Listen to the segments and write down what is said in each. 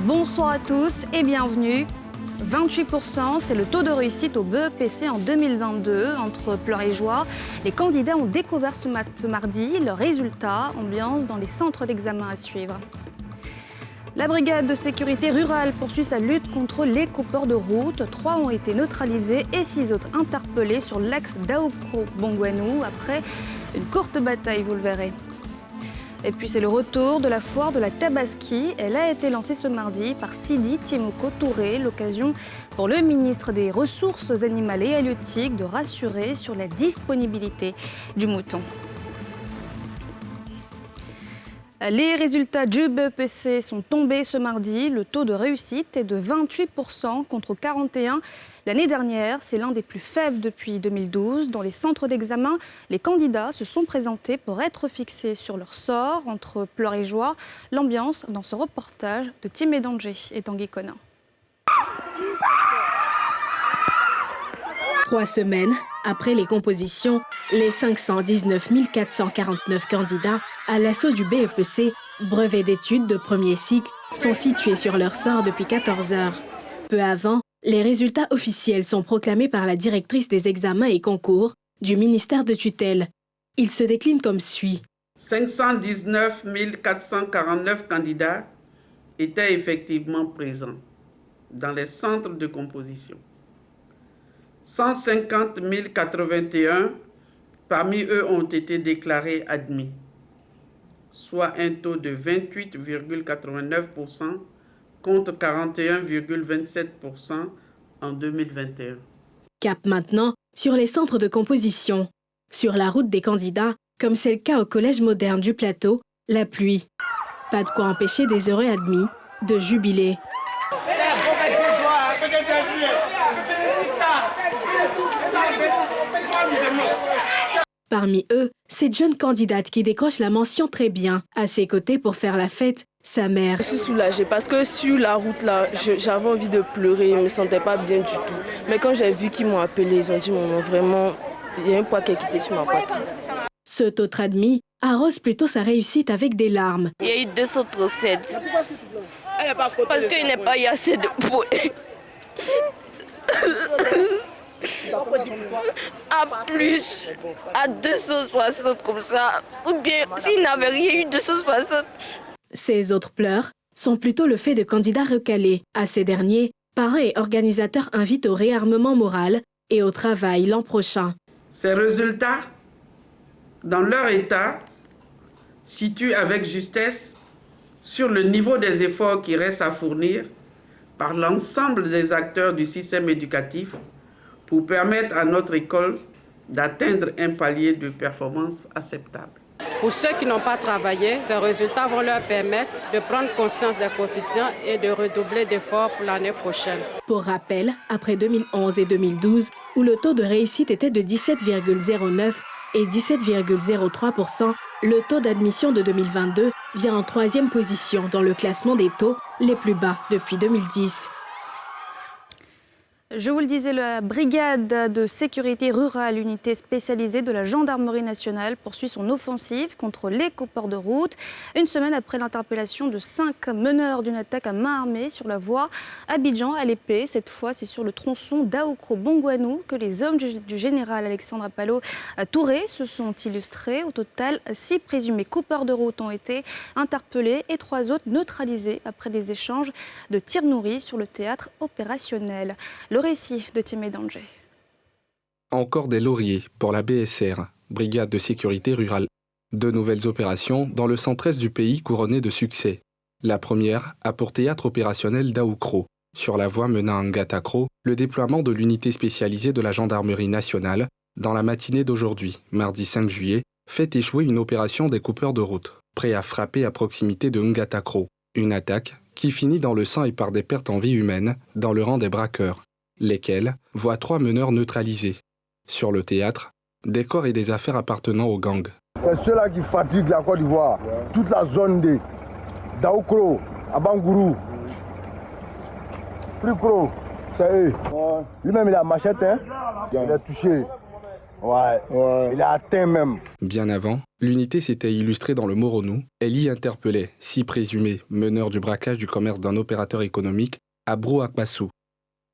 Bonsoir à tous et bienvenue. 28%, c'est le taux de réussite au BEPC en 2022. Entre pleurs et joie, les candidats ont découvert ce mardi leurs résultats. Ambiance dans les centres d'examen à suivre. La brigade de sécurité rurale poursuit sa lutte contre les coupeurs de route. 3 ont été neutralisés et 6 autres interpellés sur l'axe Daoukro-Bongouanou après une courte bataille, vous le verrez. Et puis c'est le retour de la foire de la Tabaski. Elle a été lancée ce mardi par Sidi Tiemoko Touré, l'occasion pour le ministre des Ressources animales et halieutiques de rassurer sur la disponibilité du mouton. Les résultats du BEPC sont tombés ce mardi. Le taux de réussite est de 28% contre 41% l'année dernière. C'est l'un des plus faibles depuis 2012. Dans les centres d'examen, les candidats se sont présentés pour être fixés sur leur sort. Entre pleurs et joie, l'ambiance dans ce reportage de Timé Danger et Tanguy Conin. 3 semaines après les compositions, les 519 449 candidats à l'assaut du BEPC, brevet d'études de premier cycle, sont situés sur leur sort depuis 14 heures. Peu avant, les résultats officiels sont proclamés par la directrice des examens et concours du ministère de tutelle. Ils se déclinent comme suit. 519 449 candidats étaient effectivement présents dans les centres de composition. 150 081 parmi eux ont été déclarés admis, soit un taux de 28,89% contre 41,27% en 2021. Cap maintenant sur les centres de composition. Sur la route des candidats, comme c'est le cas au Collège moderne du Plateau, la pluie. Pas de quoi empêcher des heureux admis de jubiler. Parmi eux, cette jeune candidate qui décroche la mention très bien. À ses côtés pour faire la fête, sa mère. Je suis soulagée parce que sur la route là, j'avais envie de pleurer, je ne me sentais pas bien du tout. Mais quand j'ai vu qu'ils m'ont appelé, ils ont dit maman, vraiment, il y a un poids qui est quitté sur ma poitrine. Cet autre admis arrose plutôt sa réussite avec des larmes. Il y a eu 237 parce qu'il n'est pas eu assez de poids. À plus, à 260 comme ça, ou bien s'il n'avait rien eu 260. Ces autres pleurs sont plutôt le fait de candidats recalés. À ces derniers, parents et organisateurs invitent au réarmement moral et au travail l'an prochain. Ces résultats, dans leur état, situent avec justesse sur le niveau des efforts qui restent à fournir par l'ensemble des acteurs du système éducatif pour permettre à notre école d'atteindre un palier de performance acceptable. Pour ceux qui n'ont pas travaillé, ces résultats vont leur permettre de prendre conscience des coefficients et de redoubler d'efforts pour l'année prochaine. Pour rappel, après 2011 et 2012, où le taux de réussite était de 17,09 et 17,03%, le taux d'admission de 2022 vient en 3e position dans le classement des taux les plus bas depuis 2010. Je vous le disais, la brigade de sécurité rurale, unité spécialisée de la gendarmerie nationale, poursuit son offensive contre les coupeurs de route. Une semaine après l'interpellation de 5 meneurs d'une attaque à main armée sur la voie Abidjan à l'épée. Cette fois, c'est sur le tronçon Daoukro-Bongouanou que les hommes du général Alexandre Apalo Touré se sont illustrés. Au total, 6 présumés coupeurs de route ont été interpellés et 3 autres neutralisés après des échanges de tirs nourris sur le théâtre opérationnel. Le récit de Timé Danger. Encore des lauriers pour la BSR, Brigade de sécurité rurale. 2 nouvelles opérations dans le centre-est du pays couronnées de succès. La première a pour théâtre opérationnel Daoukro. Sur la voie menant à Ngatakro, le déploiement de l'unité spécialisée de la gendarmerie nationale, dans la matinée d'aujourd'hui, mardi 5 juillet, fait échouer une opération des coupeurs de route, prêts à frapper à proximité de Ngatakro. Une attaque qui finit dans le sang et par des pertes en vie humaine dans le rang des braqueurs, lesquels voient 3 meneurs neutralisés. Sur le théâtre, des corps et des affaires appartenant aux gangs. C'est ceux-là qui fatiguent la Côte d'Ivoire. Toute la zone de Daoukro, Abangourou, Prikro, c'est eux. Lui-même il a machette, hein? Il est touché. Ouais, il a atteint même. Bien avant, l'unité s'était illustrée dans le Moronou. Elle y interpellait 6 présumés meneurs du braquage du commerce d'un opérateur économique à Brou-Akbassou.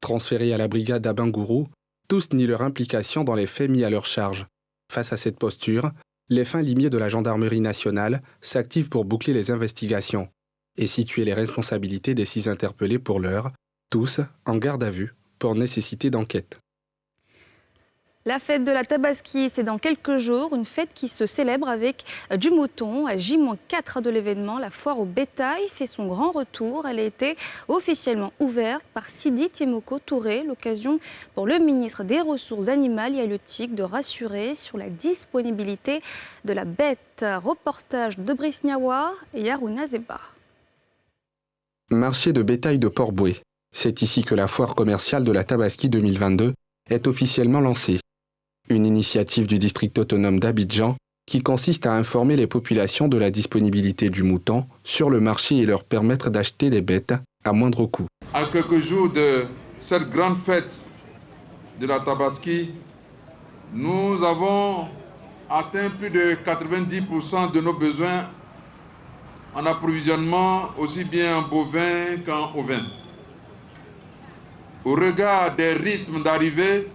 Transférés à la brigade d'Abangourou, tous nient leur implication dans les faits mis à leur charge. Face à cette posture, les fins limiers de la gendarmerie nationale s'activent pour boucler les investigations et situer les responsabilités des 6 interpellés pour l'heure, tous en garde à vue pour nécessité d'enquête. La fête de la Tabaski, c'est dans quelques jours, une fête qui se célèbre avec du mouton. À J-4 de l'événement, la foire au bétail fait son grand retour. Elle a été officiellement ouverte par Sidi Tiemoko Touré, l'occasion pour le ministre des Ressources animales et halieutiques de rassurer sur la disponibilité de la bête. Reportage de Brice Niawa et Yarouna Zeba. Marché de bétail de Port-Boué. C'est ici que la foire commerciale de la Tabaski 2022 est officiellement lancée. Une initiative du district autonome d'Abidjan qui consiste à informer les populations de la disponibilité du mouton sur le marché et leur permettre d'acheter des bêtes à moindre coût. À quelques jours de cette grande fête de la Tabaski, nous avons atteint plus de 90% de nos besoins en approvisionnement aussi bien en bovin qu'en ovin. Au regard des rythmes d'arrivée,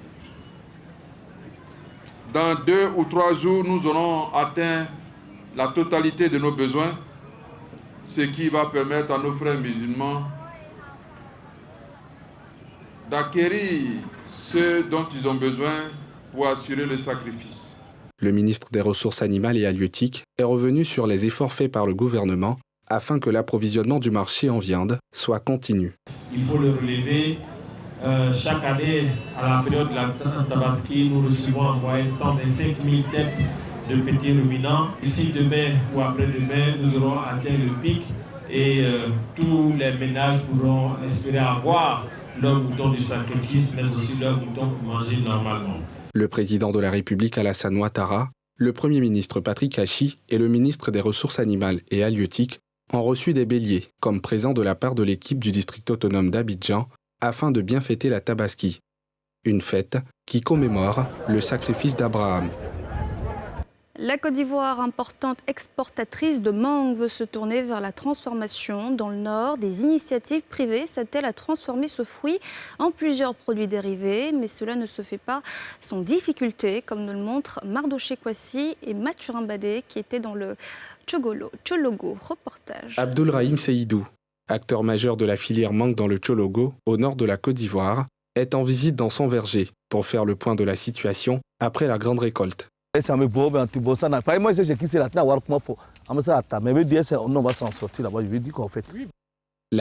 dans 2 ou 3 jours, nous aurons atteint la totalité de nos besoins, ce qui va permettre à nos frères musulmans d'acquérir ce dont ils ont besoin pour assurer le sacrifice. Le ministre des Ressources animales et halieutiques est revenu sur les efforts faits par le gouvernement afin que l'approvisionnement du marché en viande soit continu. Il faut le relever. Chaque année, à la période de la Tabaski, nous recevons en moyenne 125 000 têtes de petits ruminants. D'ici demain ou après-demain, nous aurons atteint le pic et tous les ménages pourront espérer avoir leur mouton du sacrifice, mais aussi leur mouton pour manger normalement. Le président de la République Alassane Ouattara, le Premier ministre Patrick Hachi et le ministre des Ressources animales et halieutiques ont reçu des béliers comme présent de la part de l'équipe du district autonome d'Abidjan afin de bien fêter la Tabaski, une fête qui commémore le sacrifice d'Abraham. La Côte d'Ivoire, importante exportatrice de mangue, veut se tourner vers la transformation. Dans le Nord, des initiatives privées s'attellent à transformer ce fruit en plusieurs produits dérivés, mais cela ne se fait pas sans difficulté, comme nous le montrent Mardoché Kwasi et Mathurin Badé, qui étaient dans le Tchologo. Reportage. Abdoul Rahim Seydou, acteur majeur de la filière mangue dans le Tchologo, au nord de la Côte d'Ivoire, est en visite dans son verger pour faire le point de la situation après la grande récolte. La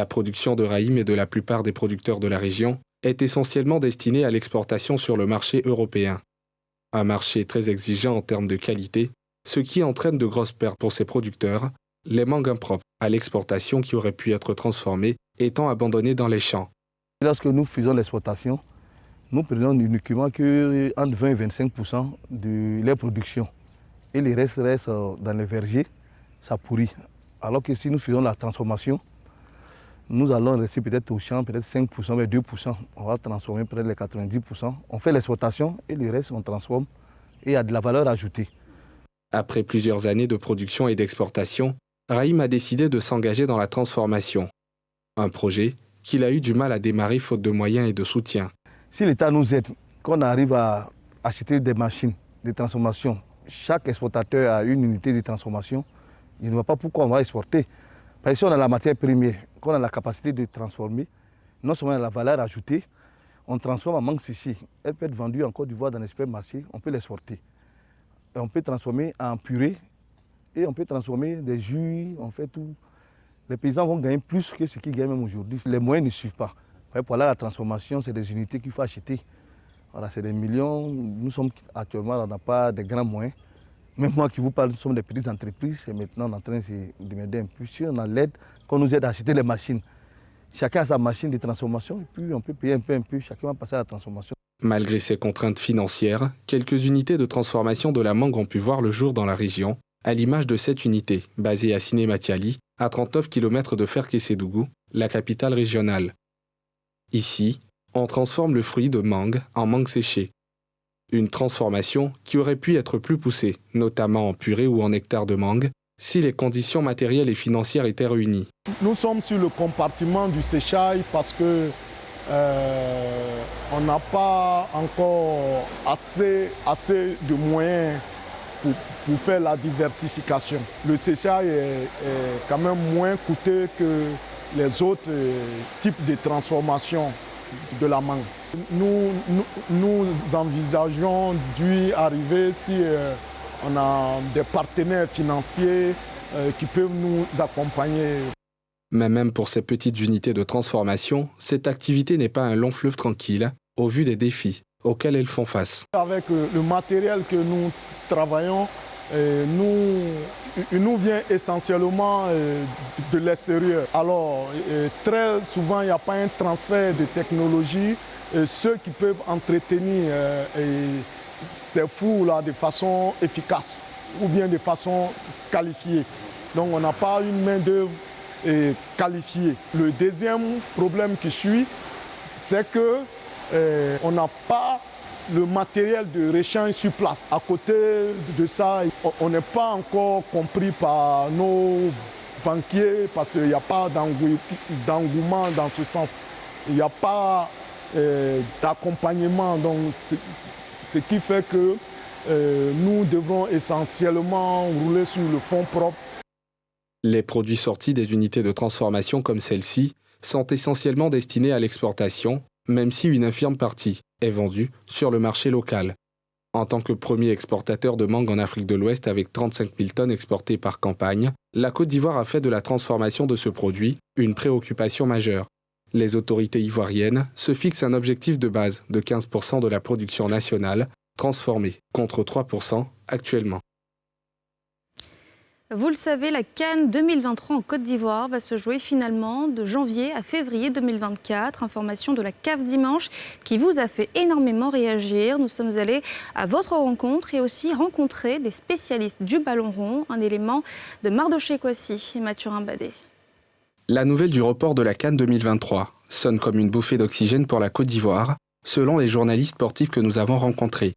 production de Rahim et de la plupart des producteurs de la région est essentiellement destinée à l'exportation sur le marché européen. Un marché très exigeant en termes de qualité, ce qui entraîne de grosses pertes pour ces producteurs, les mangues impropres à l'exportation qui auraient pu être transformées étant abandonnées dans les champs. Lorsque nous faisons l'exportation, nous prenons uniquement que entre 20 et 25% de leur production. Et le reste reste dans les vergers, ça pourrit. Alors que si nous faisons la transformation, nous allons rester peut-être au champ, peut-être 5%, mais 2%. On va transformer peut-être les 90%. On fait l'exportation et le reste on transforme et il y a de la valeur ajoutée. Après plusieurs années de production et d'exportation, Rahim a décidé de s'engager dans la transformation. Un projet qu'il a eu du mal à démarrer faute de moyens et de soutien. Si l'État nous aide, qu'on arrive à acheter des machines de transformation, chaque exportateur a une unité de transformation, il ne voit pas pourquoi on va exporter. Parce que si on a la matière première, qu'on a la capacité de transformer, non seulement la valeur ajoutée, on transforme en mangue séchée. Elle peut être vendue en Côte d'Ivoire dans les supermarchés, on peut l'exporter. Et on peut transformer en purée et on peut transformer des jus, on fait tout. Les paysans vont gagner plus que ce qu'ils gagnent même aujourd'hui. Les moyens ne suivent pas. Pour la transformation, c'est des unités qu'il faut acheter. Voilà, c'est des millions. Nous sommes actuellement, on n'a pas de grands moyens. Même moi qui vous parle, nous sommes des petites entreprises et maintenant on est en train de m'aider un peu. Si on a l'aide, qu'on nous aide à acheter les machines. Chacun a sa machine de transformation et puis on peut payer un peu, chacun va passer à la transformation. Malgré ces contraintes financières, quelques unités de transformation de la mangue ont pu voir le jour dans la région, à l'image de cette unité, basée à Siné-Matiali, à 39 km de Ferkessédougou, la capitale régionale. Ici, on transforme le fruit de mangue en mangue séchée. Une transformation qui aurait pu être plus poussée, notamment en purée ou en nectar de mangue, si les conditions matérielles et financières étaient réunies. Nous sommes sur le compartiment du séchage parce que on n'a pas encore assez de moyens pour faire la diversification. Le séchage est quand même moins coûteux que les autres types de transformation de la mangue. Nous envisageons d'y arriver si on a des partenaires financiers qui peuvent nous accompagner. Mais même pour ces petites unités de transformation, cette activité n'est pas un long fleuve tranquille, au vu des défis auxquels elles font face. Avec le matériel que nous travaillons, il nous vient essentiellement de l'extérieur. Alors, très souvent, il n'y a pas un transfert de technologie. Et ceux qui peuvent entretenir ces fours-là de façon efficace ou bien de façon qualifiée. Donc, on n'a pas une main-d'œuvre qualifiée. Le deuxième problème qui suit, c'est qu'on n'a pas le matériel de réchange sur place. À côté de ça, on n'est pas encore compris par nos banquiers parce qu'il n'y a pas d'engouement dans ce sens. Il n'y a pas d'accompagnement. Donc, ce qui fait que nous devrons essentiellement rouler sur le fonds propre. Les produits sortis des unités de transformation comme celle-ci sont essentiellement destinés à l'exportation, même si une infime partie est vendue sur le marché local. En tant que premier exportateur de mangue en Afrique de l'Ouest avec 35 000 tonnes exportées par campagne, la Côte d'Ivoire a fait de la transformation de ce produit une préoccupation majeure. Les autorités ivoiriennes se fixent un objectif de base de 15% de la production nationale transformée, contre 3% actuellement. Vous le savez, la CAN 2023 en Côte d'Ivoire va se jouer finalement de janvier à février 2024. Information de la CAF Dimanche qui vous a fait énormément réagir. Nous sommes allés à votre rencontre et aussi rencontrer des spécialistes du ballon rond, un élément de Mardoché Kwasi et Mathurin Badé. La nouvelle du report de la CAN 2023 sonne comme une bouffée d'oxygène pour la Côte d'Ivoire, selon les journalistes sportifs que nous avons rencontrés.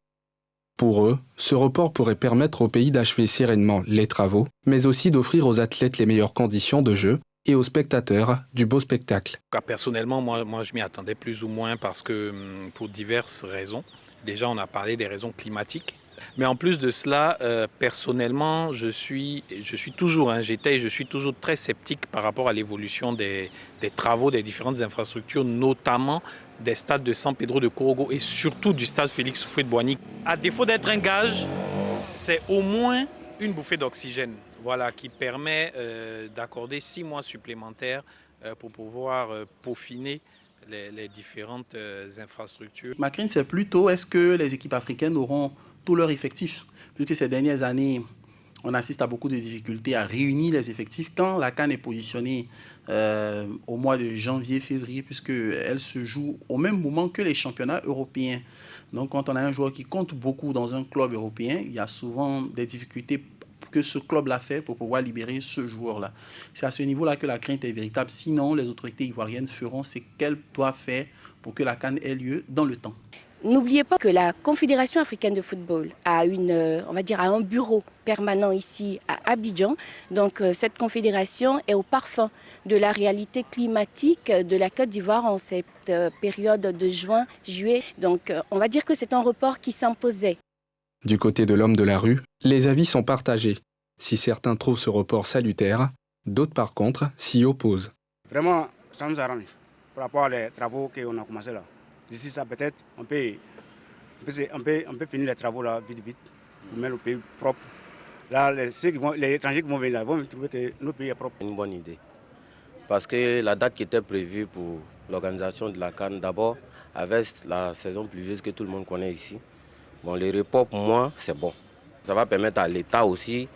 Pour eux, ce report pourrait permettre au pays d'achever sereinement les travaux, mais aussi d'offrir aux athlètes les meilleures conditions de jeu et aux spectateurs du beau spectacle. Personnellement, moi je m'y attendais plus ou moins parce que pour diverses raisons. Déjà, on a parlé des raisons climatiques. Mais en plus de cela, personnellement, je suis toujours très sceptique par rapport à l'évolution des travaux des différentes infrastructures, notamment des stades de San Pedro de Korogo et surtout du stade Félix Houphouët-Boigny. À défaut d'être un gage, c'est au moins une bouffée d'oxygène, voilà, qui permet d'accorder 6 mois supplémentaires pour pouvoir peaufiner les différentes infrastructures. Ma crainte, c'est plutôt est-ce que les équipes africaines auront tout leur effectif, puisque ces dernières années, on assiste à beaucoup de difficultés à réunir les effectifs. Quand la CAN est positionnée au mois de janvier-février, puisqu'elle se joue au même moment que les championnats européens. Donc quand on a un joueur qui compte beaucoup dans un club européen, il y a souvent des difficultés que ce club-là fait pour pouvoir libérer ce joueur-là. C'est à ce niveau-là que la crainte est véritable. Sinon, les autorités ivoiriennes feront ce qu'elles doivent faire pour que la CAN ait lieu dans le temps. N'oubliez pas que la Confédération africaine de football a un bureau permanent ici à Abidjan. Donc cette confédération est au parfum de la réalité climatique de la Côte d'Ivoire en cette période de juin-juillet. Donc on va dire que c'est un report qui s'imposait. Du côté de l'homme de la rue, les avis sont partagés. Si certains trouvent ce report salutaire, d'autres par contre s'y opposent. Vraiment, ça nous arrange par rapport aux travaux qu'on a commencé là. D'ici ça, peut-être, on peut finir les travaux là vite, pour mettre le pays propre. Là, les étrangers qui vont venir là, vont trouver que notre pays est propre. Une bonne idée. Parce que la date qui était prévue pour l'organisation de la CAN, d'abord, avec la saison pluvieuse que tout le monde connaît ici, les reports, pour moi, c'est bon. Ça va permettre à l'État aussi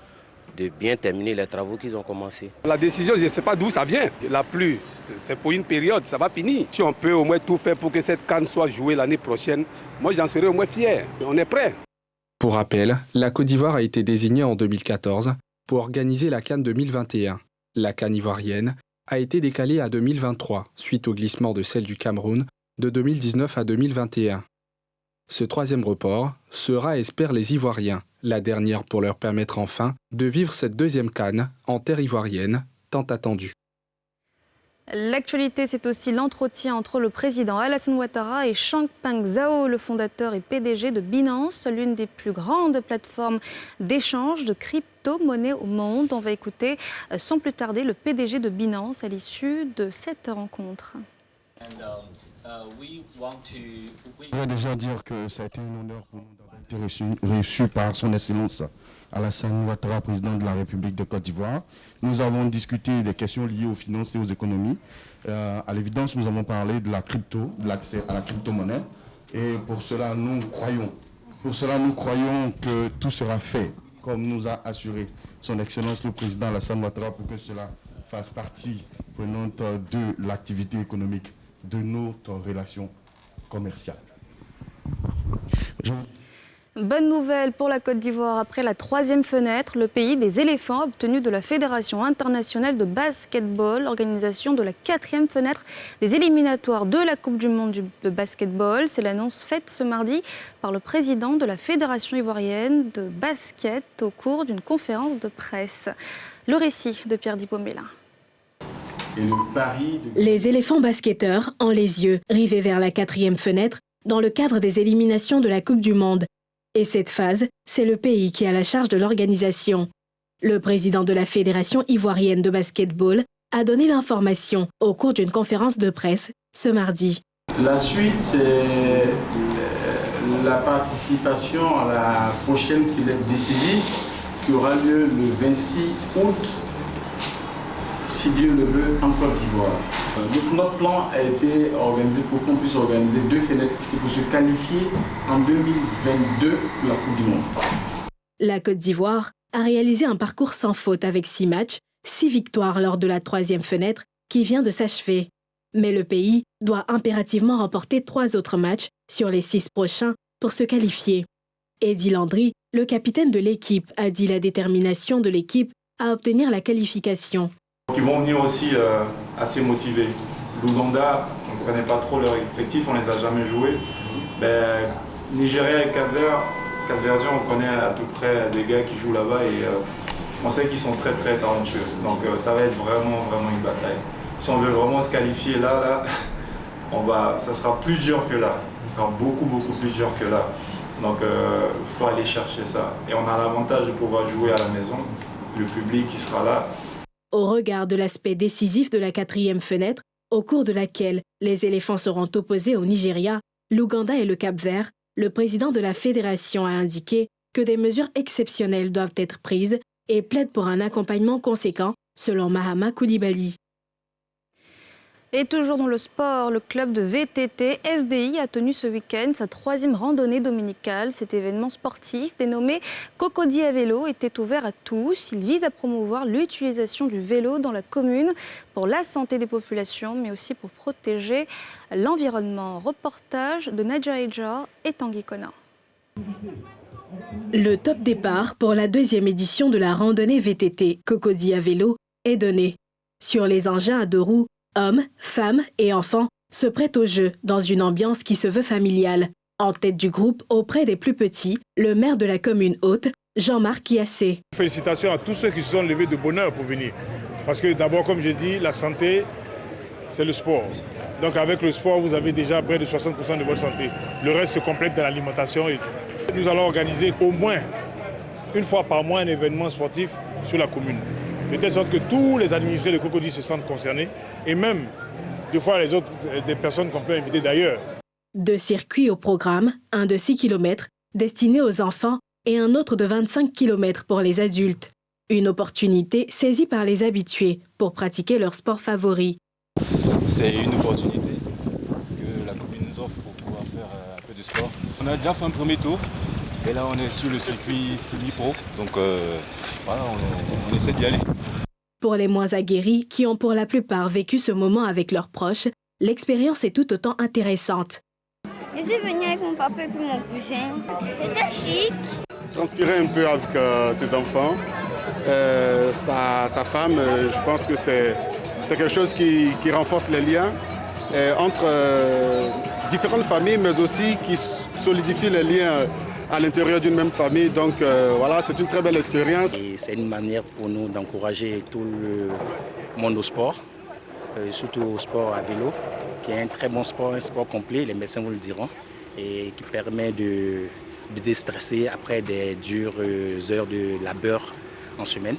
de bien terminer les travaux qu'ils ont commencés. La décision, je ne sais pas d'où ça vient. La pluie, c'est pour une période, ça va finir. Si on peut au moins tout faire pour que cette CAN soit jouée l'année prochaine, moi j'en serais au moins fier. On est prêt. Pour rappel, la Côte d'Ivoire a été désignée en 2014 pour organiser la CAN 2021. La CAN ivoirienne a été décalée à 2023 suite au glissement de celle du Cameroun de 2019 à 2021. Ce troisième report sera, espèrent les Ivoiriens, la dernière pour leur permettre enfin de vivre cette deuxième CAN en terre ivoirienne, tant attendue. L'actualité, c'est aussi l'entretien entre le président Alassane Ouattara et Changpeng Zhao, le fondateur et PDG de Binance, l'une des plus grandes plateformes d'échange de crypto-monnaies au monde. On va écouter sans plus tarder le PDG de Binance à l'issue de cette rencontre. Je voudrais déjà dire que ça a été un honneur pour nous d'avoir été reçu par son Excellence Alassane Ouattara, président de la République de Côte d'Ivoire. Nous avons discuté des questions liées aux finances et aux économies. À l'évidence, nous avons parlé de la crypto, de l'accès à la crypto-monnaie. Et pour cela, nous croyons que tout sera fait, comme nous a assuré son Excellence le président Alassane Ouattara, pour que cela fasse partie prenante de l'activité économique de notre relation commerciale. Bonne nouvelle pour la Côte d'Ivoire. Après la troisième fenêtre, le pays des éléphants a obtenu de la Fédération internationale de basketball l'organisation de la quatrième fenêtre des éliminatoires de la Coupe du monde de basketball. C'est l'annonce faite ce mardi par le président de la Fédération ivoirienne de basket au cours d'une conférence de presse. Le récit de Pierre Dipomela. Les éléphants basketteurs ont les yeux rivés vers la quatrième fenêtre dans le cadre des éliminations de la Coupe du monde. Et cette phase, c'est le pays qui a la charge de l'organisation. Le président de la Fédération ivoirienne de basketball a donné l'information au cours d'une conférence de presse ce mardi. La suite, c'est la participation à la prochaine fenêtre décisive qui aura lieu le 26 août, si Dieu le veut, en Côte d'Ivoire. Notre plan a été organisé pour qu'on puisse organiser 2 fenêtres ici pour se qualifier en 2022 pour la Coupe du Monde. La Côte d'Ivoire a réalisé un parcours sans faute avec 6 matchs, 6 victoires lors de la troisième fenêtre qui vient de s'achever. Mais le pays doit impérativement remporter 3 autres matchs sur les 6 prochains pour se qualifier. Eddie Landry, le capitaine de l'équipe, a dit la détermination de l'équipe à obtenir la qualification. Ils vont venir aussi assez motivés. L'Ouganda, on ne connaît pas trop leur effectif, on ne les a jamais joués. Nigeria et Cap-Verdien, on connaît à peu près des gars qui jouent là-bas et on sait qu'ils sont très très talentueux. Donc ça va être vraiment une bataille. Si on veut vraiment se qualifier là, ça sera plus dur que là. Ça sera beaucoup plus dur que là. Donc il faut aller chercher ça. Et on a l'avantage de pouvoir jouer à la maison, le public qui sera là. Au regard de l'aspect décisif de la quatrième fenêtre, au cours de laquelle les éléphants seront opposés au Nigeria, l'Ouganda et le Cap-Vert, le président de la fédération a indiqué que des mesures exceptionnelles doivent être prises et plaide pour un accompagnement conséquent, selon Mahama Koulibaly. Et toujours dans le sport, le club de VTT SDI a tenu ce week-end sa 3e randonnée dominicale. Cet événement sportif, dénommé Cocody à vélo, était ouvert à tous. Il vise à promouvoir l'utilisation du vélo dans la commune pour la santé des populations, mais aussi pour protéger l'environnement. Reportage de Nadja Eja et Tanguy Kona. Le top départ pour la 2e édition de la randonnée VTT Cocody à vélo est donné. Sur les engins à 2 roues, hommes, femmes et enfants se prêtent au jeu dans une ambiance qui se veut familiale. En tête du groupe, auprès des plus petits, le maire de la commune haute, Jean-Marc Kiassé. Félicitations à tous ceux qui se sont levés de bonne heure pour venir. Parce que d'abord, comme je dis, la santé, c'est le sport. Donc avec le sport, vous avez déjà près de 60% de votre santé. Le reste se complète dans l'alimentation et tout. Nous allons organiser au moins une fois par mois un événement sportif sur la commune. De telle sorte que tous les administrés de Cocody se sentent concernés et même, des fois, les autres, des personnes qu'on peut inviter d'ailleurs. 2 circuits au programme, un de 6 km destiné aux enfants et un autre de 25 km pour les adultes. Une opportunité saisie par les habitués pour pratiquer leur sport favori. C'est une opportunité que la commune nous offre pour pouvoir faire un peu de sport. On a déjà fait un premier tour. Et là, on est sur le circuit semi-pro, donc voilà, on essaie d'y aller. Pour les moins aguerris, qui ont pour la plupart vécu ce moment avec leurs proches, l'expérience est tout autant intéressante. Je suis venue avec mon papa et puis mon cousin. C'était chic. Transpirer un peu avec ses enfants, sa femme, je pense que c'est quelque chose qui renforce les liens entre différentes familles, mais aussi qui solidifie les liens à l'intérieur d'une même famille. Donc voilà, c'est une très belle expérience. C'est une manière pour nous d'encourager tout le monde au sport, surtout au sport à vélo, qui est un très bon sport, un sport complet, les médecins vous le diront, et qui permet de déstresser après des dures heures de labeur en semaine.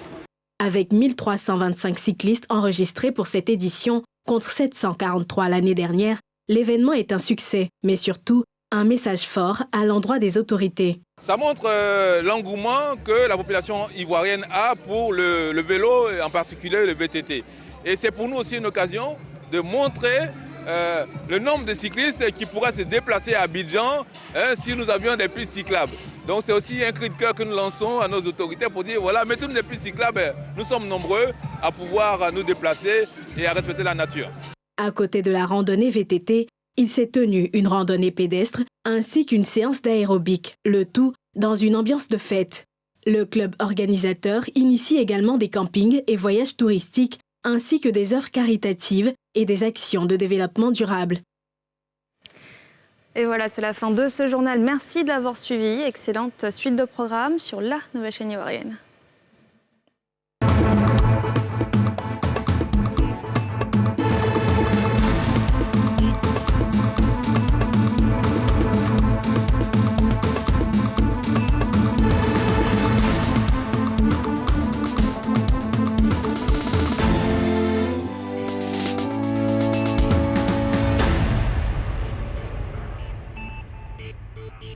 Avec 1325 cyclistes enregistrés pour cette édition, contre 743 l'année dernière, l'événement est un succès, mais surtout un message fort à l'endroit des autorités. Ça montre l'engouement que la population ivoirienne a pour le vélo, en particulier le VTT. Et c'est pour nous aussi une occasion de montrer le nombre de cyclistes qui pourraient se déplacer à Abidjan si nous avions des pistes cyclables. Donc c'est aussi un cri de cœur que nous lançons à nos autorités pour dire voilà, mettons des pistes cyclables, nous sommes nombreux à pouvoir nous déplacer et à respecter la nature. À côté de la randonnée VTT, il s'est tenu une randonnée pédestre ainsi qu'une séance d'aérobic, le tout dans une ambiance de fête. Le club organisateur initie également des campings et voyages touristiques ainsi que des œuvres caritatives et des actions de développement durable. Et voilà, c'est la fin de ce journal. Merci de l'avoir suivi. Excellente suite de programmes sur la nouvelle chaîne ivoirienne.